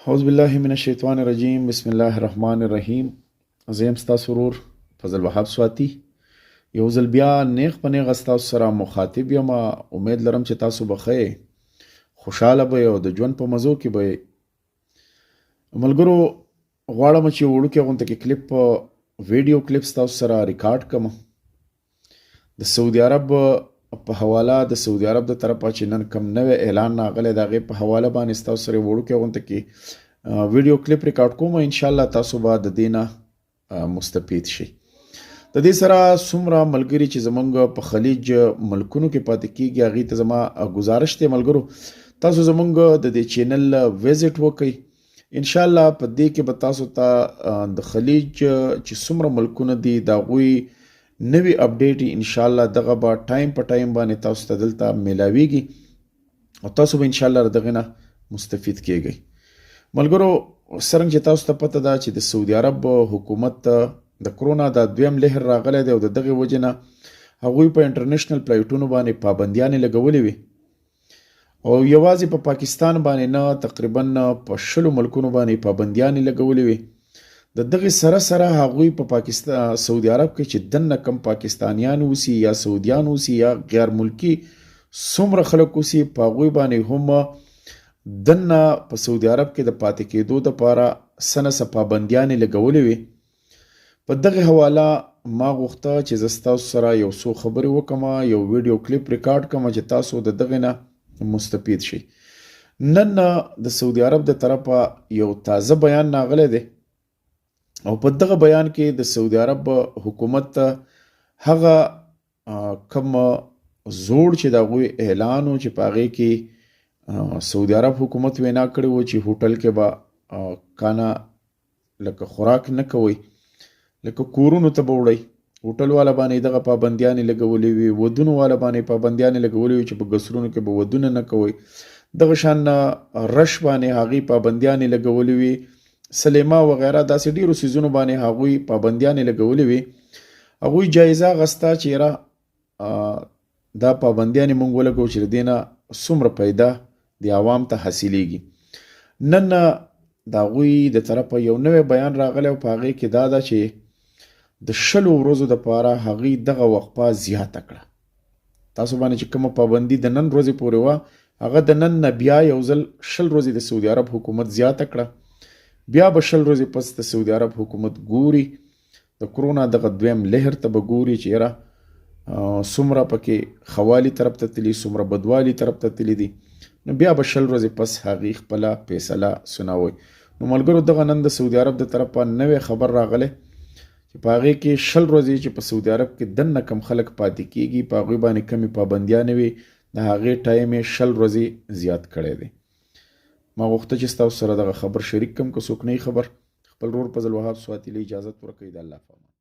اعوذ بالله من الشیطان الرجیم بسم الله الرحمن الرحیم. زیم ستاسو ورور فضل وهاب سواتی یو ځل بیا نیغ په نیغه ستاسو سره مخاطب یم. امید لرم چې تاسو به ښه خوشحاله به او د ژوند په مزو کې به ملګرو. غواړم چې وړوکی غونته کې کلیپ ویډیو کلیپ ستاسو سره ریکارډ کړم د سعودي عرب په حواله. د سعودي عرب د طرفه چې نن کوم نوی اعلان راغلی د هغې په حواله باندې ستاسو سره وړوکی غونته کې ویډیو کلیپ ریکارډ کوم. انشاءالله تاسو به د دې نه مستفید شئ. د دې سره څومره ملګري چې زمونږ په خلیج ملکونو کې پاتې کیږي هغې ته زما ګزارش دی ملګرو، تاسو زمونږ د دې چینل ویزټ وکئ. انشاءالله په دې کې به تاسو ته د خلیج چې څومره ملکونه دي د هغوی نوی اپډیټ انشاءالله دغه به ټایم په ټایم باندې تاسو ته دلته میلاویږي او تاسو به انشاءالله دغه نه مستفید کیږئ. ملګرو څرنګه چې تاسو ته پته ده چې د سعودي عرب حکومت د کرونا د دویم لهر راغلی دی او د دغې وجې نه هغوی په انټرنیشنل فلایټونو باندې پابندیانې لګولې وي او یوازې په پاکستان باندې نه تقریبا په 20 ملکونو باندې پابندیانې لګولې وي. د دغې سره سره هغوی په پاکستان سعودي عرب کې چې دننه کم پاکستانیان اوسي یا سعودیان اوسي یا غیر ملکی څومره خلک اوسي په هغوی باندې هم دننه په سعودي عرب کې د پاتې کېدو دپاره څه پابندیانې لګولې وي. په دغې حواله ما غوښته چې زه ستاسو سره یو څو خبرې وکړم، یو ویډیو کلیپ ریکارډ کړم چې تاسو د دغې نه مستفید شئ. نن د سعودي عرب د طرفه یو تازه بیان راغلی دی او په دغه بیان کې د سعودي عرب حکومت هغه کم زوړ چې د هغوی اعلان و چې په هغې کې سعودي عرب حکومت وینا کړې و چې هوټل کې به کانا لکه خوراک نه کوئ، لکه کورونو ته به وړئ. هوټل والا باندې دغه پابندیانې لګولې وي، ودونو والا باندې پابندیانې لګولې وي چې په قصرونو کې به ودونه نه کوئ. دغه شان رش باندې هغې پابندیانې لګولې وي، سلیما وغیره داسې ډیرو سیزونو باندې هغوی پابندیانې لګولې وي. هغوی جایزه اخیسته چې یاره دا پابندیانې موږ ولګو چې د دې نه څومره پیدا د عوام ته حاصلیږي. نن د هغوی د طرفه یو نوی بیان راغلی او په هغې کې دا ده چې د 20 ورځو دپاره هغوی دغه وقفه زیاته کړه. تاسو باندې چې کومه پابندي د نن ورځې پورې وه هغه د نن نه بیا یو ځل 20 ورځې د سعودي عرب حکومت زیاته کړه. بیا به 20 ورځې پس د سعودي عرب حکومت ګوري د کرونا دغه دویم لهر ته به ګوري چې یاره څومره پکې خوالي طرف ته تلي، څومره بدوالي طرف ته تلي دي. نو بیا به 20 ورځې پس هغې خپله فیصله سناوی. نو ملګرو دغه نن د سعودي عرب د طرفه نوی خبر راغلی چې په هغې کې 20 ورځې چې په سعودي عرب کې دننه کم خلک پاتې کیږي په هغوی باندې کمې پابندیانې وي د هغې ټایم یې 20 ورځې زیات کړی دی. ما غوښته چې ستاسو سره دغه خبر شریک کم که څوک نه خبر. خپل ورور فضل وهاب سواتی له اجازت ورکوي. د الله په امان.